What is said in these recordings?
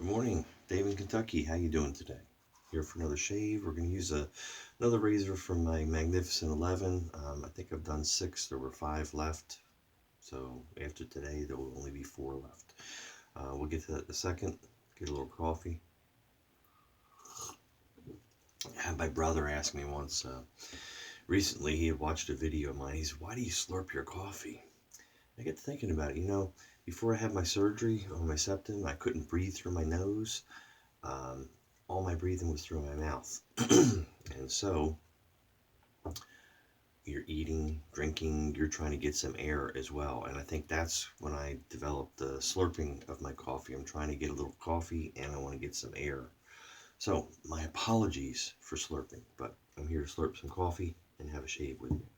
Good morning, Dave in Kentucky. How you doing today? Here for another shave. We're going to use another razor from my Magnificent 11. I think I've done 6. There were 5 left. So after today, there will only be 4 left. We'll get to that in a second. Get a little coffee. I had my brother ask me once, recently he had watched a video of mine. He said, "Why do you slurp your coffee?" I get thinking about it. Before I had my surgery on my septum, I couldn't breathe through my nose. All my breathing was through my mouth. And so you're eating, drinking, you're trying to get some air as well. And I think that's when I developed the slurping of my coffee. I'm trying to get a little coffee and I want to get some air. So my apologies for slurping, but I'm here to slurp some coffee and have a shave with you.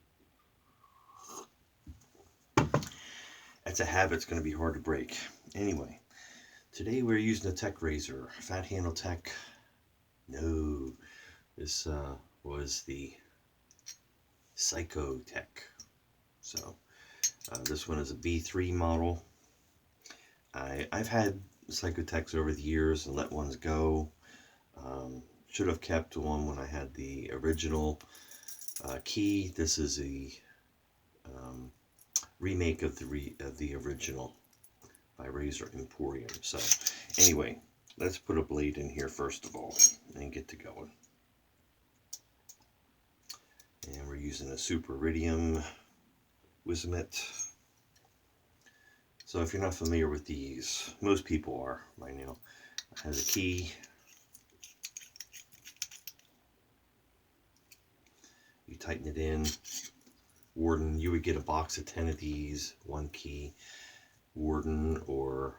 That's a habit that's going to be hard to break. Anyway, today we're using a tech razor, Fat Handle Tech. No, this was the Psycho Tech. So this one is a B3 model. I've had Psycho Techs over the years and let ones go. Should have kept one when I had the original key. This is a remake of the original by Razor Emporium. So anyway, let's put a blade in here first of all and get to going. And we're using a Super Iridium Wizamet. So if you're not familiar with these, most people are by now. It has a key. You tighten it in. Warden, you would get a box of 10 of these, 1 key. Warden, or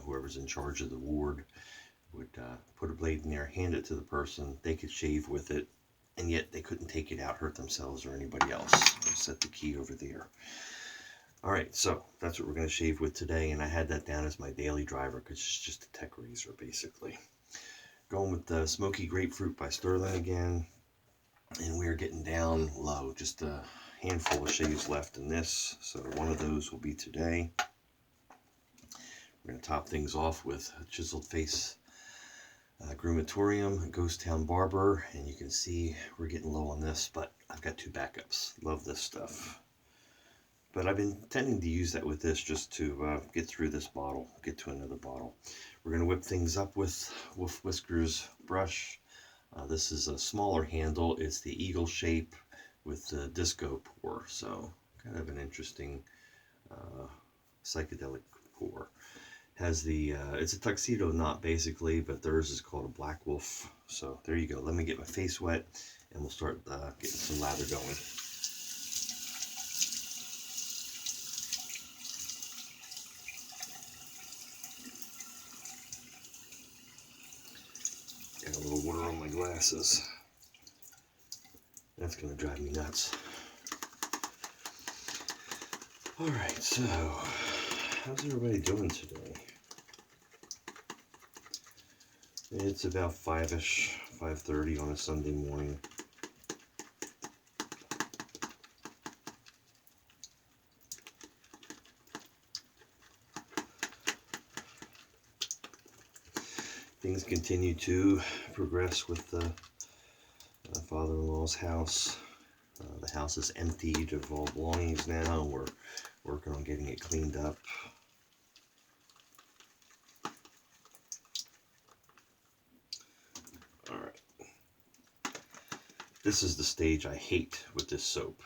whoever's in charge of the ward, would put a blade in there, hand it to the person. They could shave with it, and yet they couldn't take it out, hurt themselves or anybody else. Set the key over there. Alright, so that's what we're going to shave with today, and I had that down as my daily driver because it's just a tech razor basically. Going with the Smoky Grapefruit by Stirling again, and we're getting down low, just a handful of shaves left in this, so one of those will be today. We're going to top things off with a Chiseled face Groomatorium, Ghost Town Barber, and you can see we're getting low on this, but I've got 2 backups. Love this stuff. But I've been tending to use that with this just to get through this bottle, get to another bottle. We're going to whip things up with Whisker's brush. This is a smaller handle. It's the eagle shape with the disco pour, so kind of an interesting psychedelic pour. Has the it's a tuxedo knot basically, but theirs is called a Black Wolf. So there you go. Let me get my face wet and we'll start getting some lather going. Got a little water on my glasses. That's going to drive me nuts. Alright, so how's everybody doing today? It's about 5-ish, 5:30 on a Sunday morning. Things continue to progress with the father-in-law's house. The house is emptied of all belongings now. We're working on getting it cleaned up. Alright. This is the stage I hate with this soap.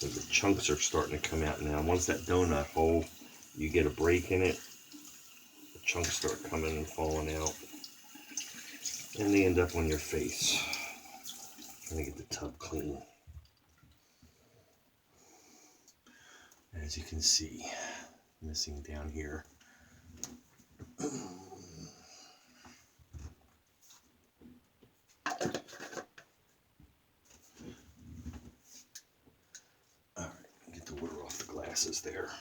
The chunks are starting to come out now. Once that donut hole, you get a break in it, the chunks start coming and falling out. And they end up on your face. Trying to get the tub clean. As you can see, missing down here. Alright, get the water off the glasses there.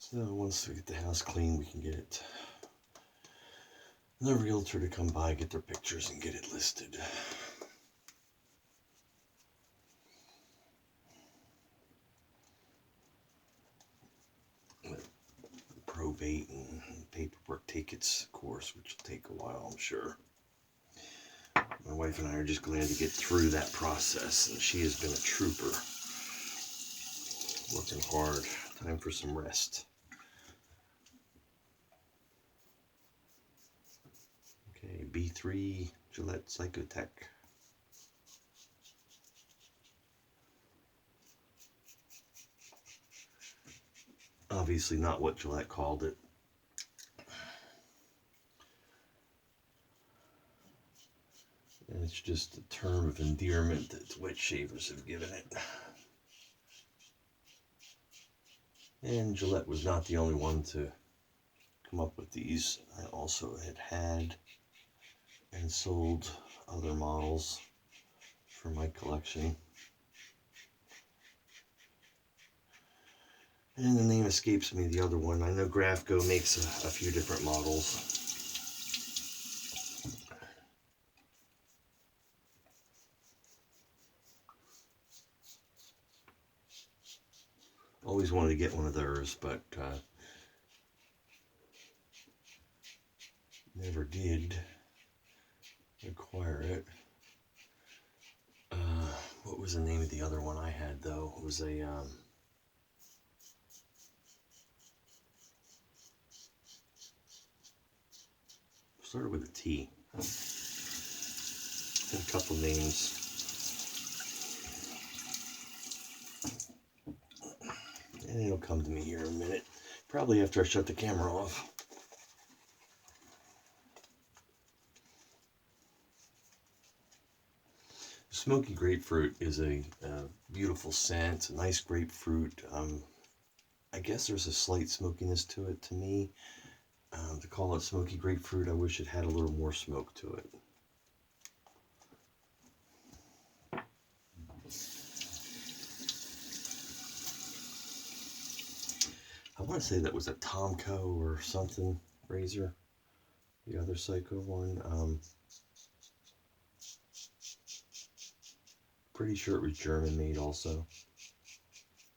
So once we get the house clean, we can get the realtor to come by, get their pictures, and get it listed. Probate and paperwork take its course, which will take a while, I'm sure. My wife and I are just glad to get through that process, and she has been a trooper, working hard. Time for some rest. Okay, B3 Gillette Psychotech. Obviously not what Gillette called it. And it's just a term of endearment that wet shavers have given it. And Gillette was not the only one to come up with these. I also had and sold other models for my collection. And the name escapes me, the other one. I know Grafco makes a few different models. Always wanted to get one of theirs, but never did acquire it. What was the name of the other one I had, though? It was a started with a T. Had a couple names. And it'll come to me here in a minute. Probably after I shut the camera off. Smoky Grapefruit is a beautiful scent, a nice grapefruit. I guess there's a slight smokiness to it to me. To call it Smoky Grapefruit, I wish it had a little more smoke to it. I want to say that was a Tomco or something razor, the other Psycho one. Pretty sure it was German made also,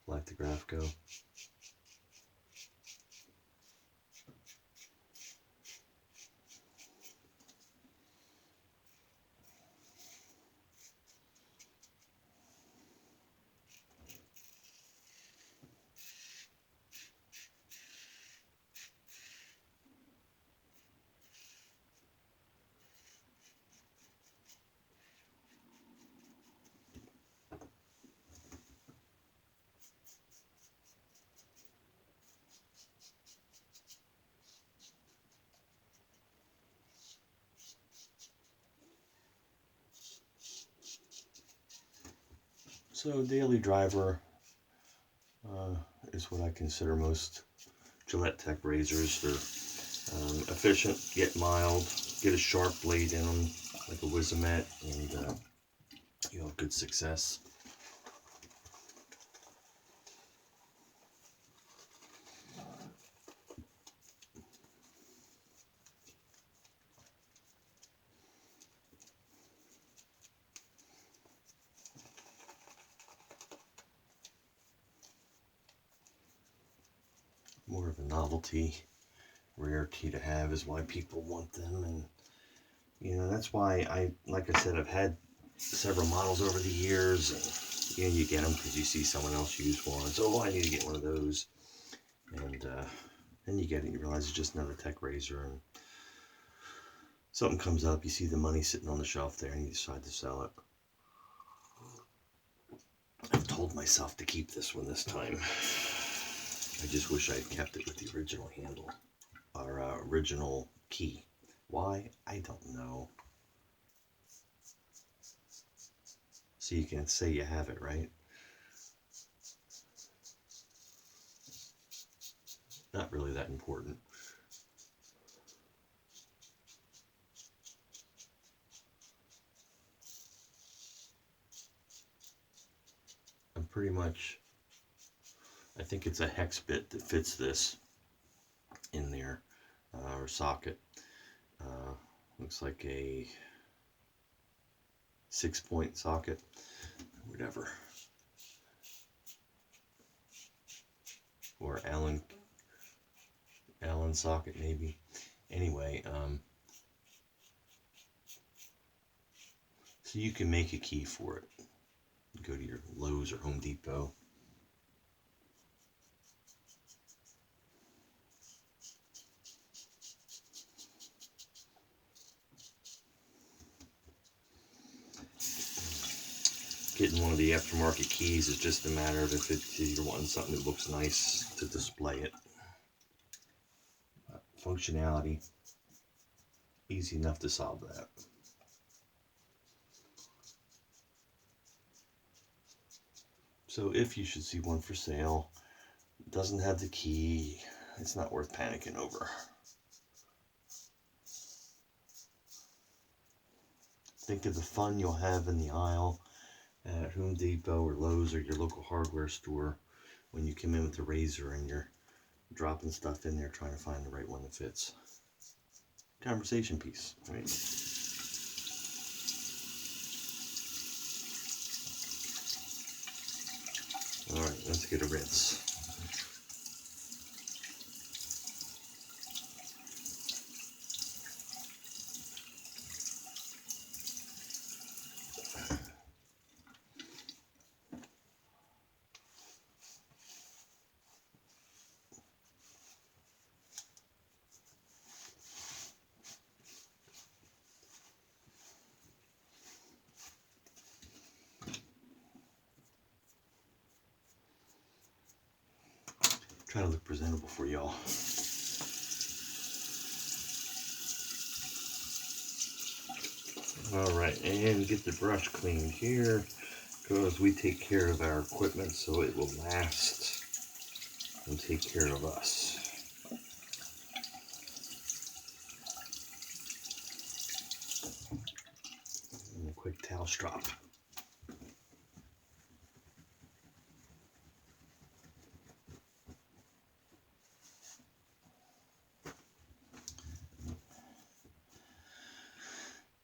like the Grafco. So daily driver is what I consider most Gillette Tech razors. They're efficient, yet mild, get a sharp blade in them, like a Wizamet, and you'll have good success. More of a novelty, rarity to have is why people want them, and you know, that's why like I said, I've had several models over the years, and you know, you get them because you see someone else use one, so oh, I need to get one of those, and then you get it and you realize it's just another tech razor, and something comes up, you see the money sitting on the shelf there, and you decide to sell it. I've told myself to keep this one this time. I just wish I had kept it with the original handle, or original key. Why? I don't know. So you can say you have it, right? Not really that important. I'm pretty much, I think it's a hex bit that fits this in there, or socket. Looks like a 6-point socket, whatever, or Allen socket maybe. Anyway, so you can make a key for it. Go to your Lowe's or Home Depot. Getting one of the aftermarket keys is just a matter of if you're wanting something that looks nice to display it. Functionality, easy enough to solve that. So if you should see one for sale, doesn't have the key, it's not worth panicking over. Think of the fun you'll have in the aisle at Home Depot or Lowe's or your local hardware store when you come in with the razor and you're dropping stuff in there trying to find the right one that fits. Conversation piece, right? Alright, let's get a rinse. Try to look presentable for y'all. Alright, and get the brush cleaned here because we take care of our equipment so it will last and take care of us. And a quick towel strop.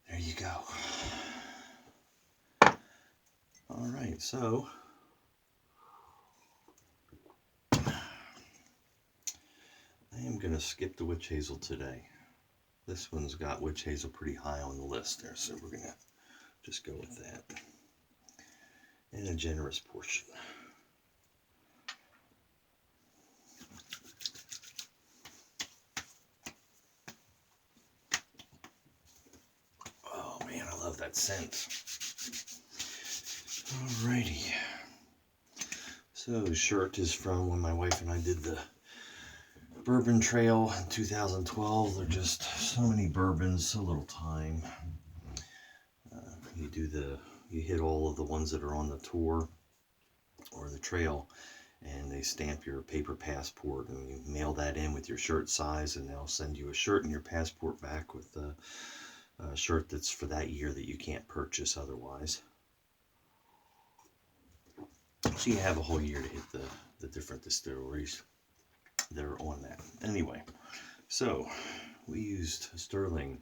There you go. All right, so I am going to skip the witch hazel today. This one's got witch hazel pretty high on the list there, so we're going to just go with that. And a generous portion. Oh man, I love that scent. Alrighty. So the shirt is from when my wife and I did the bourbon trail in 2012. There are just so many bourbons, so little time. You hit all of the ones that are on the tour or the trail, and they stamp your paper passport, and you mail that in with your shirt size, and they'll send you a shirt and your passport back with a shirt that's for that year that you can't purchase otherwise. So you have a whole year to hit the different distilleries that are on that. Anyway, so we used Stirling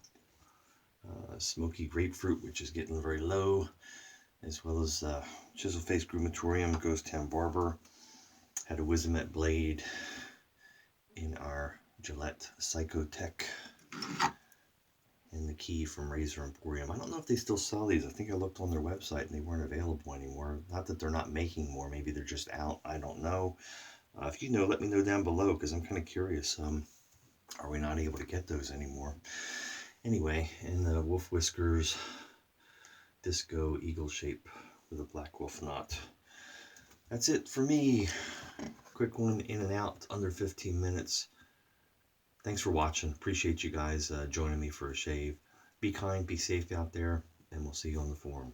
Smoky Grapefruit, which is getting very low, as well as Chiseled Face Groomatorium, Ghost Town Barber. Had a Wizamet blade in our Gillette Psychotech, and the key from Razor Emporium. I don't know if they still sell these. I think I looked on their website and they weren't available anymore. Not that they're not making more. Maybe they're just out. I don't know. If you know, let me know down below because I'm kind of curious. Are we not able to get those anymore? Anyway, and the Wolf Whiskers Disco Eagle shape with a black wolf knot. That's it for me. Quick one, in and out, under 15 minutes. Thanks for watching. Appreciate you guys joining me for a shave. Be kind, be safe out there, and we'll see you on the forum.